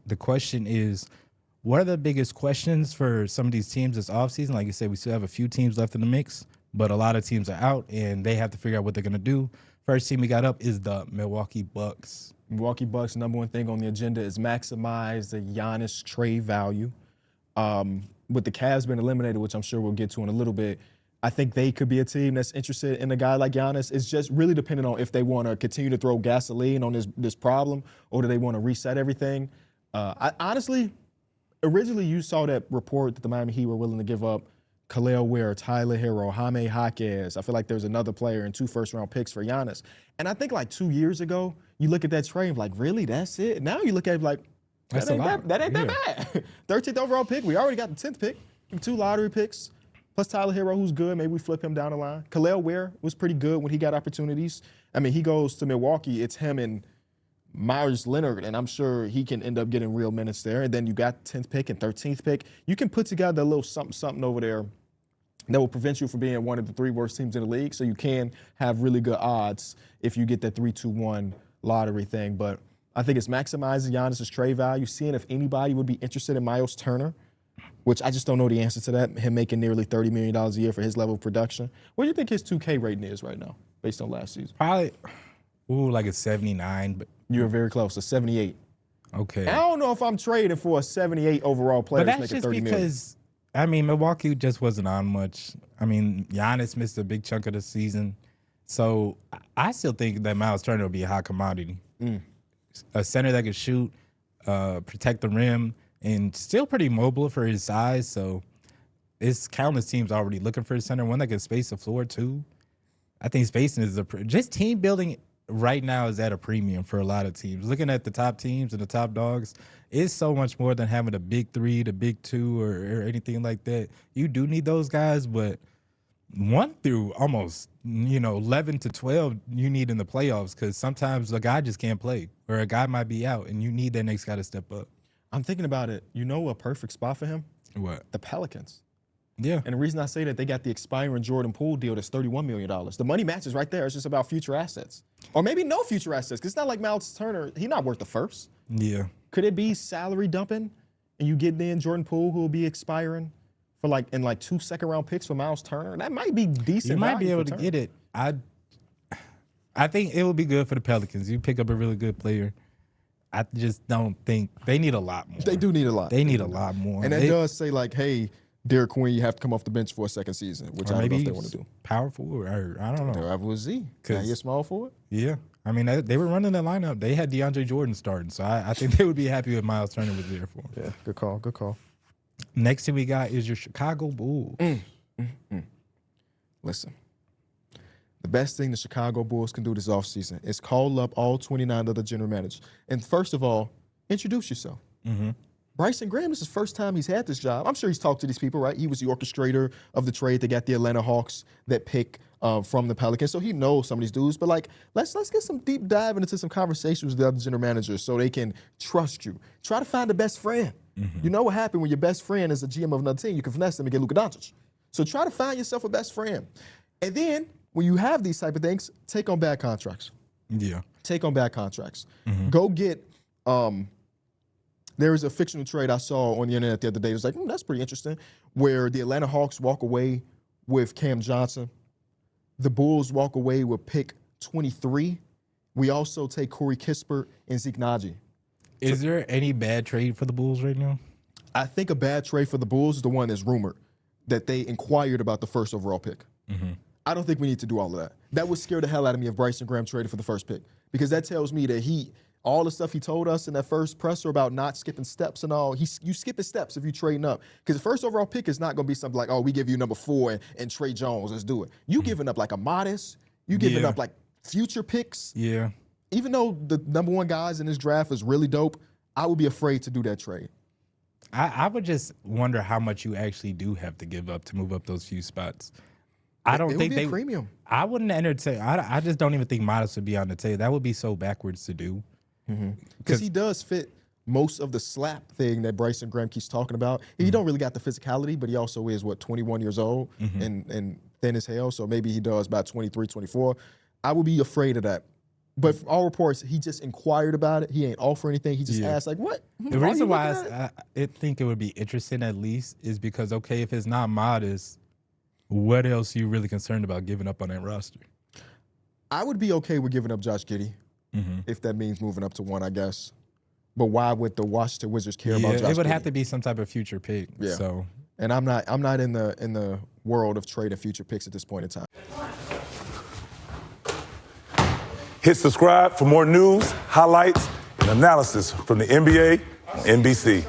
The question is, what are the biggest questions for some of these teams this offseason? Like you said, we still have a few teams left in the mix, but a lot of teams are out, and they have to figure out what they're going to do. First team we got up is the Milwaukee Bucks. Milwaukee Bucks, number one thing on the agenda is maximize the Giannis trade value. With the Cavs being eliminated, which I'm sure we'll get to in a little bit, I think they could be a team that's interested in a guy like Giannis. It's just really dependent on if they want to continue to throw gasoline on this problem or do they want to reset everything. Honestly, originally you saw that report that the Miami Heat were willing to give up Khalil Ware, Tyler Hero, Jaime Jaquez. I feel like there's another player and 2 first-round picks for Giannis. And I think like 2 years ago, you look at that trade and like, really, that's it? Now you look at it like, that ain't that bad. 13th overall pick. We already got the 10th pick. 2 lottery picks. Plus Tyler Hero, who's good. Maybe we flip him down the line. Khalil Ware was pretty good when he got opportunities. I mean, he goes to Milwaukee. It's him and Myers Leonard, and I'm sure he can end up getting real minutes there. And then you got 10th pick and 13th pick. You can put together a little something over there that will prevent you from being one of the 3 worst teams in the league. So you can have really good odds if you get that 3-2-1 lottery thing. But I think it's maximizing Giannis' trade value, seeing if anybody would be interested in Miles Turner, which I just don't know the answer to that, him making nearly $30 million a year for his level of production. What do you think his 2K rating is right now, based on last season? Probably, like a 79. But you were very close, a 78. Okay. I don't know if I'm trading for a 78 overall player but that's making just $30 because, I mean, Milwaukee just wasn't on much. I mean, Giannis missed a big chunk of the season. So I still think that Miles Turner will be a hot commodity. A center that can shoot, protect the rim, and still pretty mobile for his size. So it's countless teams already looking for a center, one that can space the floor too. I think spacing is just team building right now is at a premium for a lot of teams. Looking at the top teams and the top dogs, it's so much more than having a big 3, the big 2, or anything like that. You do need those guys, but 1 through almost 11 to 12 you need in the playoffs, because sometimes a guy just can't play or a guy might be out and you need that next guy to step up. I'm thinking about it. You know a perfect spot for him? What? The Pelicans. Yeah. And the reason I say that, they got the expiring Jordan Poole deal that's $31 million. The money matches right there. It's just about future assets. Or maybe no future assets, because it's not like Miles Turner. He's not worth the first. Yeah. Could it be salary dumping and you get in Jordan Poole, who will be expiring for like 2 second-round picks for Miles Turner? That might be decent. You might be able to get it. I think it would be good for the Pelicans. You pick up a really good player. I just don't think they need a lot more. They do need a lot. They need a lot more. And that does say like, hey, Derek Queen, you have to come off the bench for a second season, which I don't know if they want to do. Power forward, or I don't know. They're with Z. Now you're small forward? Yeah. I mean, they were running the lineup. They had DeAndre Jordan starting, so I think they would be happy with Miles Turner was there for them. Yeah, good call, good call. Next thing we got is your Chicago Bulls. Listen, the best thing the Chicago Bulls can do this offseason is call up all 29 other general managers. And first of all, introduce yourself. Bryson Graham, this is the first time he's had this job. I'm sure he's talked to these people, right? He was the orchestrator of the trade that got the Atlanta Hawks that pick from the Pelicans. So he knows some of these dudes. But like, let's get some deep dive into some conversations with the other general managers so they can trust you. Try to find the best friend. You know what happened when your best friend is a GM of another team? You can finesse them and get Luka Doncic. So try to find yourself a best friend. And then when you have these type of things, take on bad contracts. Yeah. Take on bad contracts. Go get there was a fictional trade I saw on the internet the other day. It was like, that's pretty interesting, where the Atlanta Hawks walk away with Cam Johnson. The Bulls walk away with pick 23. We also take Corey Kispert and Zeke Naji. Is there any bad trade for the Bulls right now? I think a bad trade for the Bulls is the one that's rumored, that they inquired about the first overall pick. I don't think we need to do all of that. That would scare the hell out of me if Bryson Graham traded for the first pick, because that tells me that all the stuff he told us in that first presser about not skipping steps and all, you skipping steps if you trading up. Because the first overall pick is not going to be something like, oh, we give you number 4 and Trey Jones, let's do it. You giving up like a Modest, you giving up like future picks. Yeah. Even though the number 1 guys in this draft is really dope, I would be afraid to do that trade. I would just wonder how much you actually do have to give up to move up those few spots. I don't think they premium. I wouldn't entertain. I just don't even think Modest would be on the table. That would be so backwards to do. Because he does fit most of the slap thing that Bryson Graham keeps talking about. He don't really got the physicality, but he also is, 21 years old and thin as hell. So maybe he does about 23, 24. I would be afraid of that. But from all reports, he just inquired about it. He ain't offer anything. He just asked, like, what? The reason why I think it would be interesting at least is because, okay, if it's not modest, what else are you really concerned about giving up on that roster? I would be okay with giving up Josh Giddey if that means moving up to 1, I guess. But why would the Washington Wizards care about Josh Giddey? It would have to be some type of future pick. Yeah. So. And I'm not in the world of trading future picks at this point in time. Hit subscribe for more news, highlights, and analysis from the NBA on NBC.